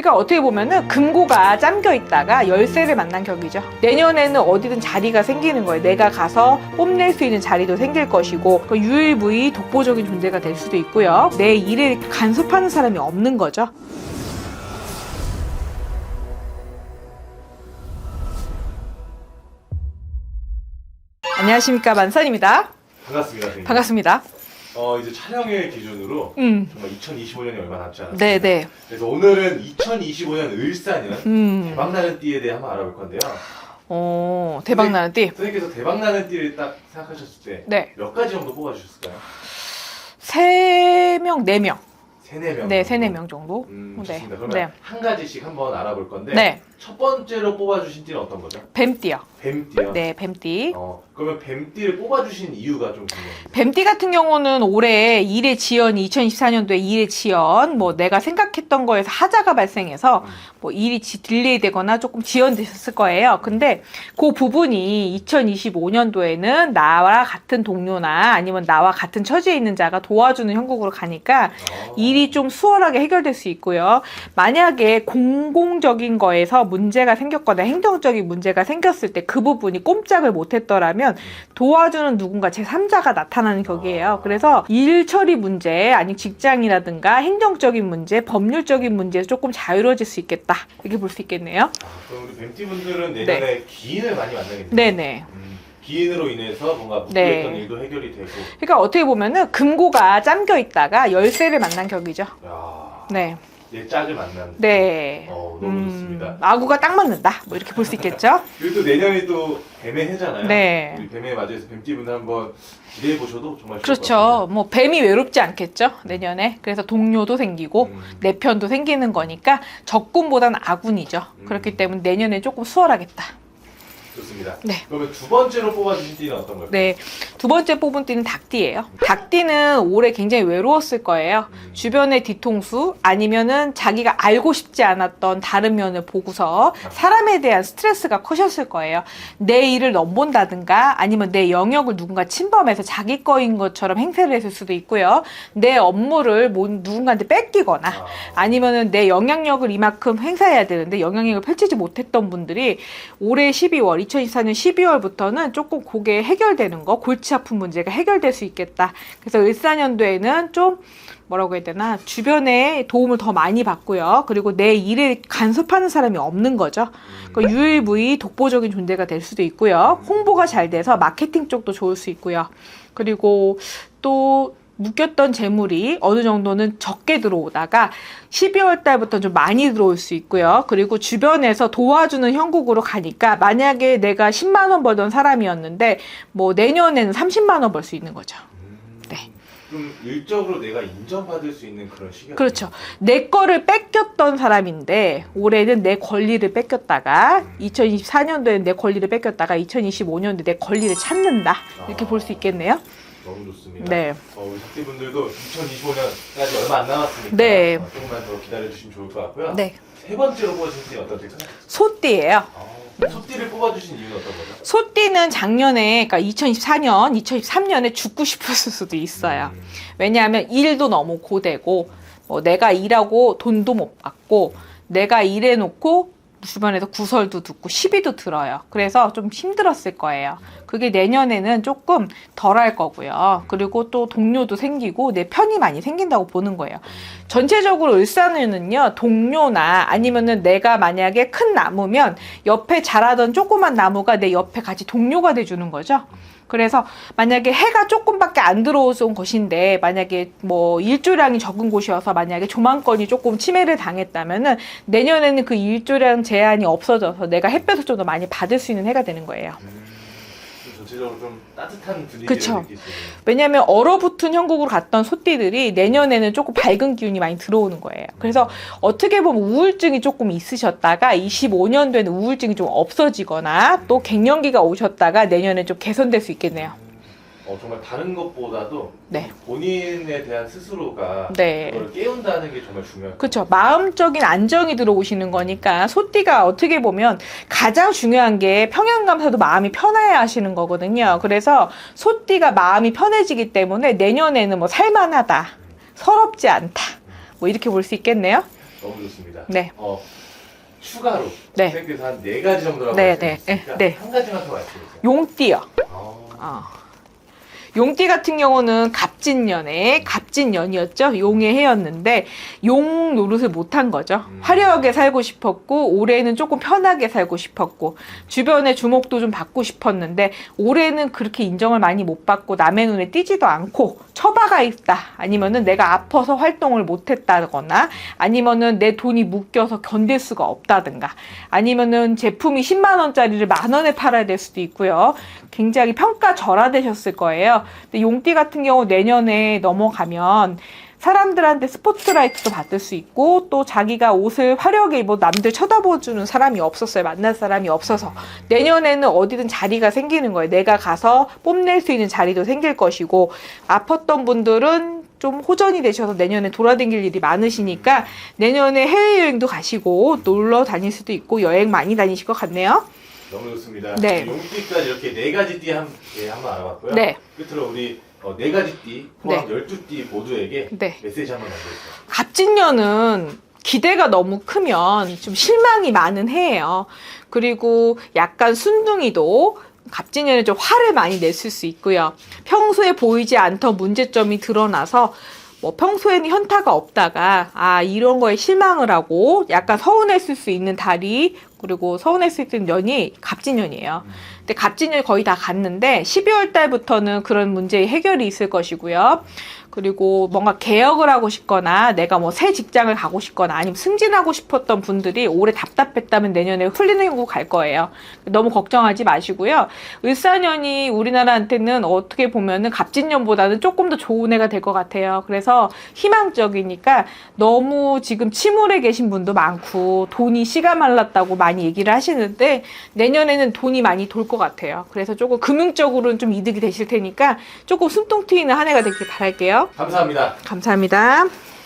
그러니까 어떻게 보면은 금고가 잠겨 있다가 열쇠를 만난 격이죠. 내년에는 어디든 자리가 생기는 거예요. 내가 가서 뽐낼 수 있는 자리도 생길 것이고 유일무이 독보적인 존재가 될 수도 있고요. 내 일을 간섭하는 사람이 없는 거죠. 안녕하십니까, 만선입니다. 반갑습니다. 선생님. 반갑습니다. 이제 촬영일 기준으로 정말 2025년이 얼마 남지 않았습니다. 네네. 그래서 오늘은 2025년 을사년 대박나는 띠에 대해 한번 알아볼 건데요. 대박나는 띠. 선생님께서 대박나는 띠를 딱 생각하셨을 때 네. 몇 가지 정도 뽑아주셨을까요? 3명, 4명. 3, 4명? 네, 3, 4명 정도. 좋습니다. 그러면 네. 한 가지씩 한번 알아볼 건데 네. 첫 번째로 뽑아주신 띠는 어떤 거죠? 뱀띠요. 뱀띠요? 네, 뱀띠. 그러면 뱀띠를 뽑아주신 이유가 좀 궁금합니다. 뱀띠 같은 경우는 올해 일의 지연이 2024년도에 일의 지연, 뭐 내가 생각했던 거에서 하자가 발생해서 뭐 일이 딜레이 되거나 조금 지연되셨을 거예요. 근데 그 부분이 2025년도에는 나와 같은 동료나 아니면 나와 같은 처지에 있는 자가 도와주는 형국으로 가니까 일이 좀 수월하게 해결될 수 있고요. 만약에 공공적인 거에서 문제가 생겼거나 행정적인 문제가 생겼을 때 그 부분이 꼼짝을 못했더라면 도와주는 누군가 제3자가 나타나는 격이에요. 그래서 일 처리 문제, 아니 직장이라든가 행정적인 문제, 법률적인 문제에서 조금 자유로워질 수 있겠다. 이렇게 볼 수 있겠네요. 그럼 우리 뱀띠 분들은 내년에 기인을 많이 만나겠네요. 네네. 기인으로 인해서 뭔가 묵고했던 일도 해결이 되고. 그러니까 어떻게 보면은 금고가 잠겨 있다가 열쇠를 만난 격이죠. 야, 네. 내 짝을 만난. 네. 너무 좋습니다. 아구가 딱 맞는다. 뭐 이렇게 볼 수 있겠죠. 그리고 또 내년이 또 뱀의 해잖아요. 네. 우리 뱀에 맞이해서 뱀띠 분들 한번 기대해 보셔도 정말 좋을 것 그렇죠. 같습니다. 뭐 뱀이 외롭지 않겠죠. 내년에. 그래서 동료도 생기고 내 편도 생기는 거니까 적군보다는 아군이죠. 그렇기 때문에 내년에 조금 수월하겠다. 좋습니다. 네. 그러면 두 번째로 뽑아주신 띠는 어떤 걸까요? 네, 두 번째 뽑은 띠는 닭띠예요. 닭띠는 올해 굉장히 외로웠을 거예요. 주변의 뒤통수 아니면은 자기가 알고 싶지 않았던 다른 면을 보고서 사람에 대한 스트레스가 커셨을 거예요. 내 일을 넘본다든가 아니면 내 영역을 누군가 침범해서 자기 거인 것처럼 행세를 했을 수도 있고요. 내 업무를 누군가한테 뺏기거나 아니면은 내 영향력을 이만큼 행사해야 되는데 영향력을 펼치지 못했던 분들이 올해 12월 2024년 12월부터는 조금 그게 해결되는 거, 골치 아픈 문제가 해결될 수 있겠다. 그래서 을사년도에는 좀 뭐라고 해야 되나, 주변에 도움을 더 많이 받고요. 그리고 내 일을 간섭하는 사람이 없는 거죠. 유일무이 독보적인 존재가 될 수도 있고요. 홍보가 잘 돼서 마케팅 쪽도 좋을 수 있고요. 그리고 또 묶였던 재물이 어느 정도는 적게 들어오다가 12월 달부터 좀 많이 들어올 수 있고요. 그리고 주변에서 도와주는 형국으로 가니까 만약에 내가 10만 원 벌던 사람이었는데 뭐 내년에는 30만 원 벌 수 있는 거죠. 네. 좀 일적으로 내가 인정받을 수 있는 그런 시기가 그렇죠. 내 거를 뺏겼던 사람인데 올해는 내 권리를 뺏겼다가 2024년도에는 내 권리를 뺏겼다가 2025년도에 내 권리를 찾는다. 이렇게 볼 수 있겠네요. 너무 좋습니다. 네. 우리 닭띠분들도 2025년까지 얼마 안 남았으니까 네. 조금만 더 기다려주시면 좋을 것 같고요. 네. 세 번째로 뽑아주신 띠는 어떤 띠일까요? 소띠예요. 소띠를 뽑아주신 이유는 어떤 거죠? 소띠는 작년에, 그러니까 2024년, 2023년에 죽고 싶었을 수도 있어요. 왜냐하면 일도 너무 고되고, 뭐 내가 일하고 돈도 못 받고, 내가 일해놓고 주변에서 구설도 듣고 시비도 들어요. 그래서 좀 힘들었을 거예요. 그게 내년에는 조금 덜할 거고요. 그리고 또 동료도 생기고 내 편이 많이 생긴다고 보는 거예요. 전체적으로 을사년은요, 동료나 아니면은 내가 만약에 큰 나무면 옆에 자라던 조그만 나무가 내 옆에 같이 동료가 돼주는 거죠. 그래서 만약에 해가 조금밖에 안 들어온 곳인데 만약에 뭐 일조량이 적은 곳이어서 만약에 조망권이 조금 침해를 당했다면은 내년에는 그 일조량 제한이 없어져서 내가 햇볕을 좀 더 많이 받을 수 있는 해가 되는 거예요. 전체적으로 좀 따뜻한 분위기를 그쵸. 느낄 수 있는. 왜냐하면 얼어붙은 형국으로 갔던 소띠들이 내년에는 조금 밝은 기운이 많이 들어오는 거예요. 그래서 어떻게 보면 우울증이 조금 있으셨다가 25년도에는 우울증이 좀 없어지거나 또 갱년기가 오셨다가 내년에 좀 개선될 수 있겠네요. 정말 다른 것보다도 네. 본인에 대한 스스로가 네. 그걸 깨운다는 게 정말 중요해요. 그렇죠. 마음적인 안정이 들어오시는 거니까 소띠가 어떻게 보면 가장 중요한 게 평안감사도 마음이 편해야 하시는 거거든요. 그래서 소띠가 마음이 편해지기 때문에 내년에는 뭐 살만하다, 서럽지 않다, 뭐 이렇게 볼 수 있겠네요. 너무 좋습니다. 네. 추가로 네. 선생님께서 한 4가지 정도라고 네, 말씀하셨으니까 네. 한 가지만 더 말씀해 주세요. 용띠요. 아, 용띠 같은 경우는 갑진년이었죠. 용의 해였는데 용 노릇을 못한 거죠. 화려하게 살고 싶었고 올해는 조금 편하게 살고 싶었고 주변에 주목도 좀 받고 싶었는데 올해는 그렇게 인정을 많이 못 받고 남의 눈에 띄지도 않고 처박아 있다. 아니면은 내가 아파서 활동을 못했다거나 아니면은 내 돈이 묶여서 견딜 수가 없다든가 아니면은 제품이 10만 원짜리를 10,000원에 팔아야 될 수도 있고요. 굉장히 평가절하되셨을 거예요. 근데 용띠 같은 경우 내년에 넘어가면 사람들한테 스포트라이트도 받을 수 있고 또 자기가 옷을 화려하게 입어 남들 쳐다보주는 사람이 없었어요. 만날 사람이 없어서 내년에는 어디든 자리가 생기는 거예요. 내가 가서 뽐낼 수 있는 자리도 생길 것이고 아팠던 분들은 좀 호전이 되셔서 내년에 돌아다닐 일이 많으시니까 내년에 해외여행도 가시고 놀러 다닐 수도 있고 여행 많이 다니실 것 같네요. 너무 좋습니다. 네. 용띠까지 이렇게 4가지 띠 한번 알아봤고요. 네. 끝으로 우리 4가지 띠 포함 네. 12띠 모두에게 네. 메시지 한번 남겨주세요. 갑진년은 기대가 너무 크면 좀 실망이 많은 해예요. 그리고 약간 순둥이도 갑진년은 좀 화를 많이 냈을 수 있고요. 평소에 보이지 않던 문제점이 드러나서 뭐 평소에는 현타가 없다가 이런 거에 실망을 하고 약간 서운했을 수 있는 달이 그리고 서운했을 수 있는 년이 갑진년이에요. 근데 갑진년이 거의 다 갔는데 12월 달부터는 그런 문제의 해결이 있을 것이고요. 그리고 뭔가 개혁을 하고 싶거나 내가 뭐 새 직장을 가고 싶거나 아니면 승진하고 싶었던 분들이 올해 답답했다면 내년에 풀리는 거 갈 거예요. 너무 걱정하지 마시고요. 을사년이 우리나라한테는 어떻게 보면은 갑진년보다는 조금 더 좋은 해가 될 것 같아요. 그래서 희망적이니까 너무 지금 침울해 계신 분도 많고 돈이 씨가 말랐다고 많이 얘기를 하시는데 내년에는 돈이 많이 돌 것 같아요. 그래서 조금 금융적으로는 좀 이득이 되실 테니까 조금 숨통 트이는 한 해가 되길 바랄게요. 감사합니다. 감사합니다.